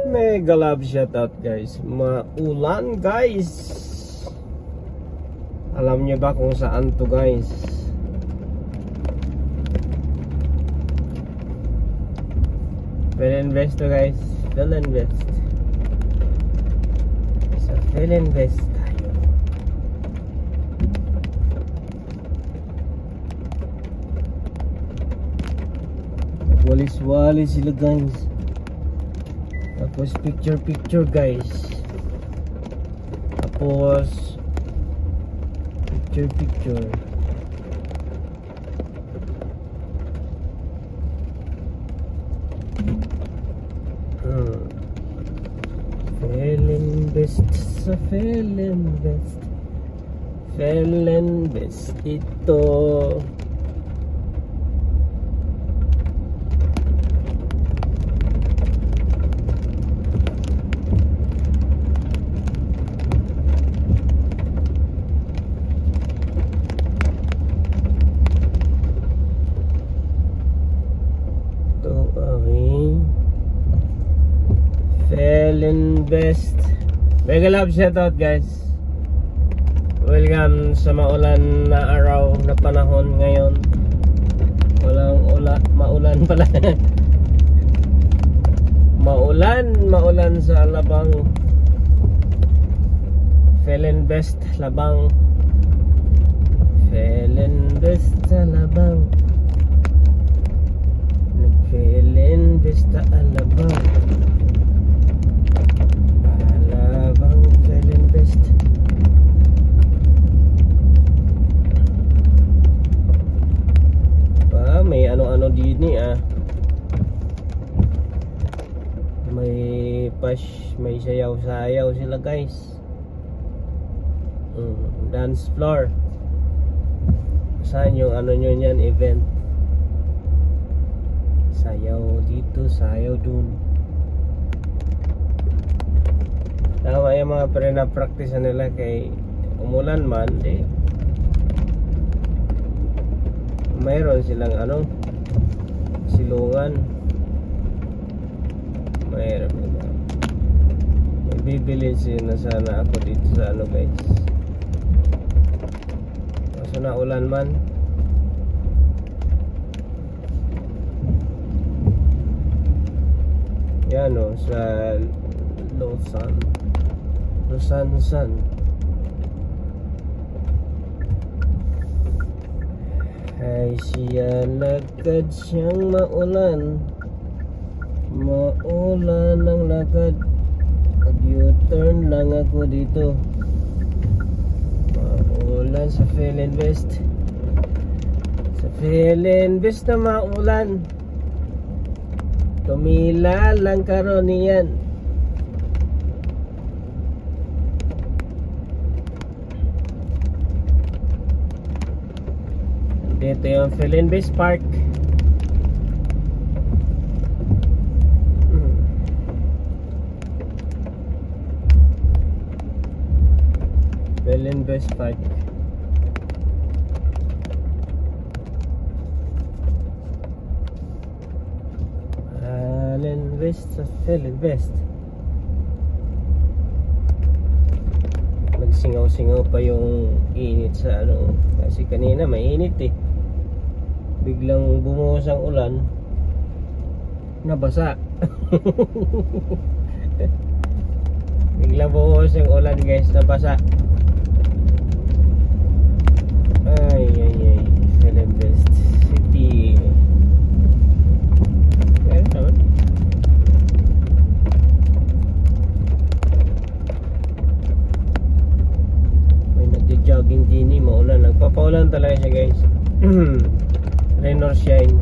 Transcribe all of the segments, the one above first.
Mega love shoutout guys. Maulan guys. Alam niyo ba kung saan to guys? Philinvest to guys. Philinvest. Sa Philinvest tayo. Walis-walis sila guys. Tapos picture guys. Tapos picture. Philinvest sa Philinvest. Philinvest ito. Philinvest. Mega love shoutout guys. Welcome sa maulan na araw na panahon ngayon. Maulan pala. Maulan sa Alabang. Philinvest Labang. Philinvest sa Alabang. Philinvest sa Alabang. Philinvest. May ano-ano din may sayaw-sayaw sila guys. Dance floor. Saan yung ano nyo yan, event? Sayaw dito, sayaw dun. Tama yung mga practice nila kay umulan man mayroon silang silungan. May bibili sila sana ako dito sa guys. Kaso na ulan man. Yan sa Lusan. Ay siya lakad siyang maulan ang lakad. Mag-U-turn lang ako dito. Maulan sa Philinvest. Sa Philinvest na maulan. Tumila lang karon niyan. Dito yung Philinvest Park. Philinvest Park. Philinvest. Nagsingaw-singaw pa yung init sa kasi kanina mainit biglang bumuhos ang ulan, nabasa. Biglang bumuhos ang ulan guys, nabasa. Ay Philinvest City. Kaya naman may nagja-jogging din, maulan, nagpapaulan talaga siya guys. Rain or shine.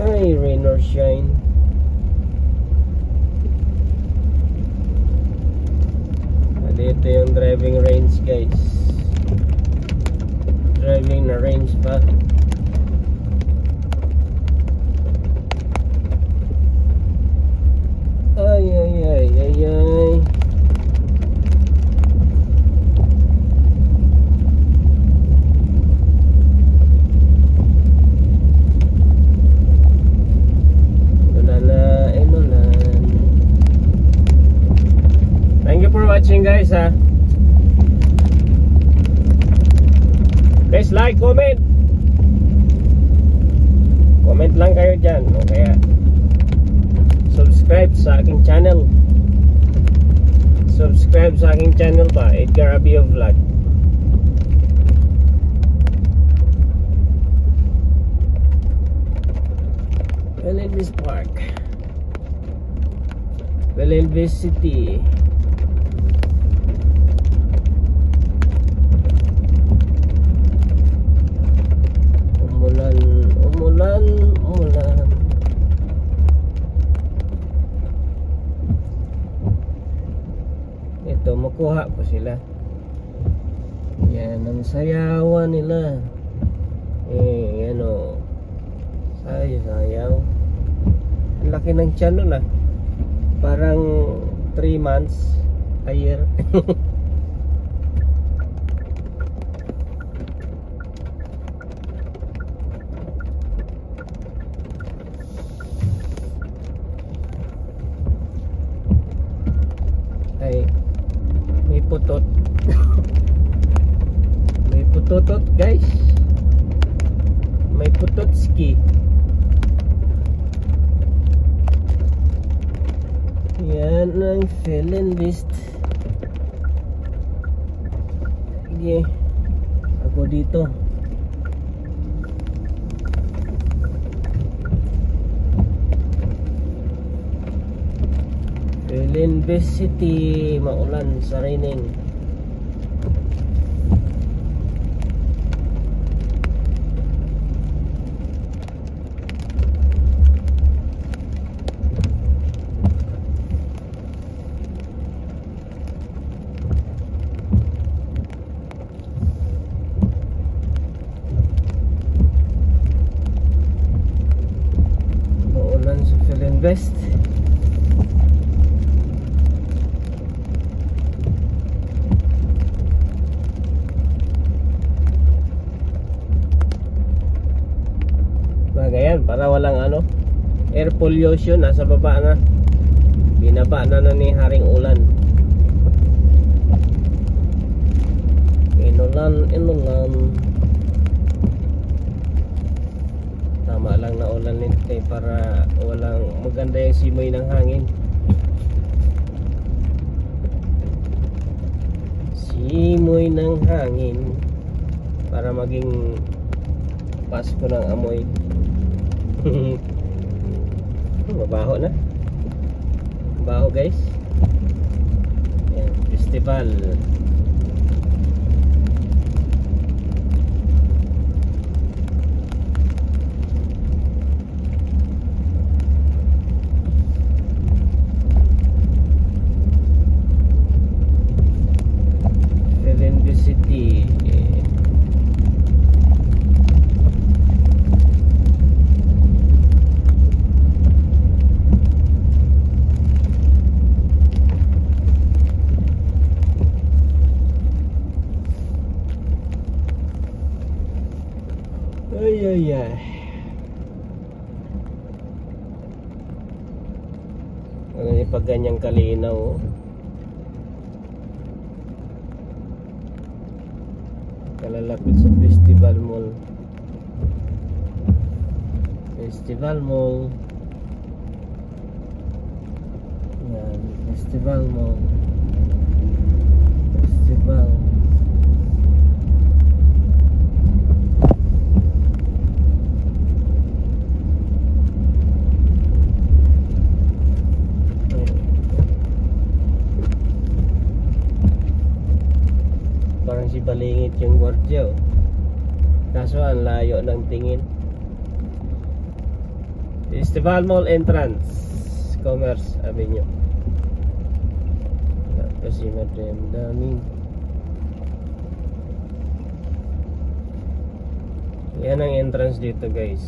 Ay, rain or shine. Dito yung driving range guys. Driving na range pa. guys ha. Guys, like, comment. Comment lang kayo dyan, no? Kaya subscribe sa aking channel. Subscribe sa aking channel ba, Edgar Abio Vlog. Belen-Vis Park, Belen-Vis City. Umulan, umulan, umulan. Ito, makuha ko sila. Yan ang sayawan nila. Yan o. Sayaw. Ang laki ng tiyan nun ah. Parang 3 months a year. Ay, may putot. May putotot guys. May putot ski. Yan ang Belen-Vis. Sige, ako dito. Belen-Vis City, maulan sa raining. Maulan sa Belen-Vis. Ganyan, para walang ano, air pollution. Nasa baba na, binaba na ni Haring Ulan. Inulan. Tama lang na ulan nito para walang maganda yung simoy ng hangin. Simoy ng hangin para maging pasko ng amoy. Mabaho na. Mabaho guys. Yan, festival. Belen-Vis City. Ay. Ano yung pag ganyang kalinaw oh. Kalalapit sa Festival Mall. Festival Mall. Yan, Festival Mall. Festival. Parang si balingit yung gwardiya oh. Kaso ang layo ng tingin. Festival Mall entrance, Commerce Avenue. Kasi madam daming. Yan ang entrance dito guys.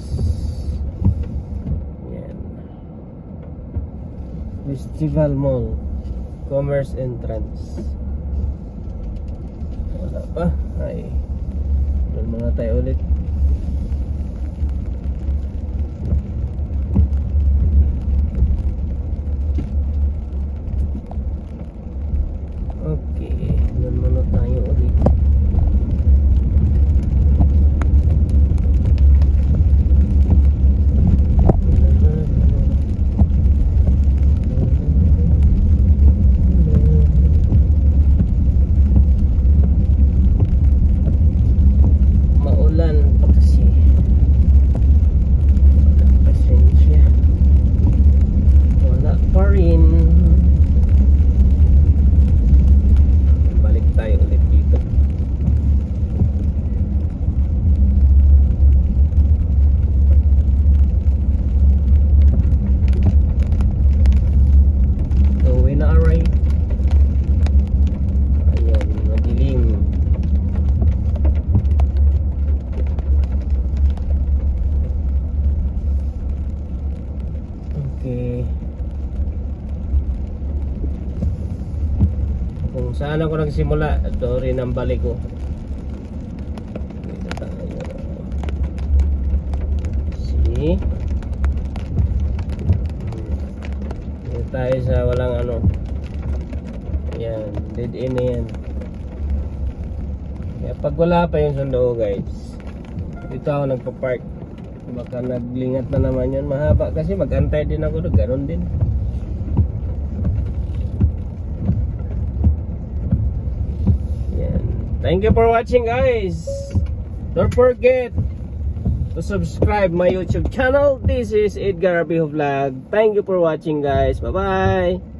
Yan, Festival Mall Commerce entrance. Wala pa. Ay, doon muna tayo ulit. Okay. saan ako nagsimula, ito rin ang balik ko. Dito tayo. See? Dito tayo sa walang ano. Ayan, dead end na yan. Kaya pag wala pa yung sundo guys, dito ako nagpa-park. Baka naglingat na naman yun. Mahaba kasi mag-antay din ako doon. Ganon din. Yan. Thank you for watching guys. Don't forget to subscribe my YouTube channel. This is Edgar Arbijo Vlog. Thank you for watching guys. Bye bye.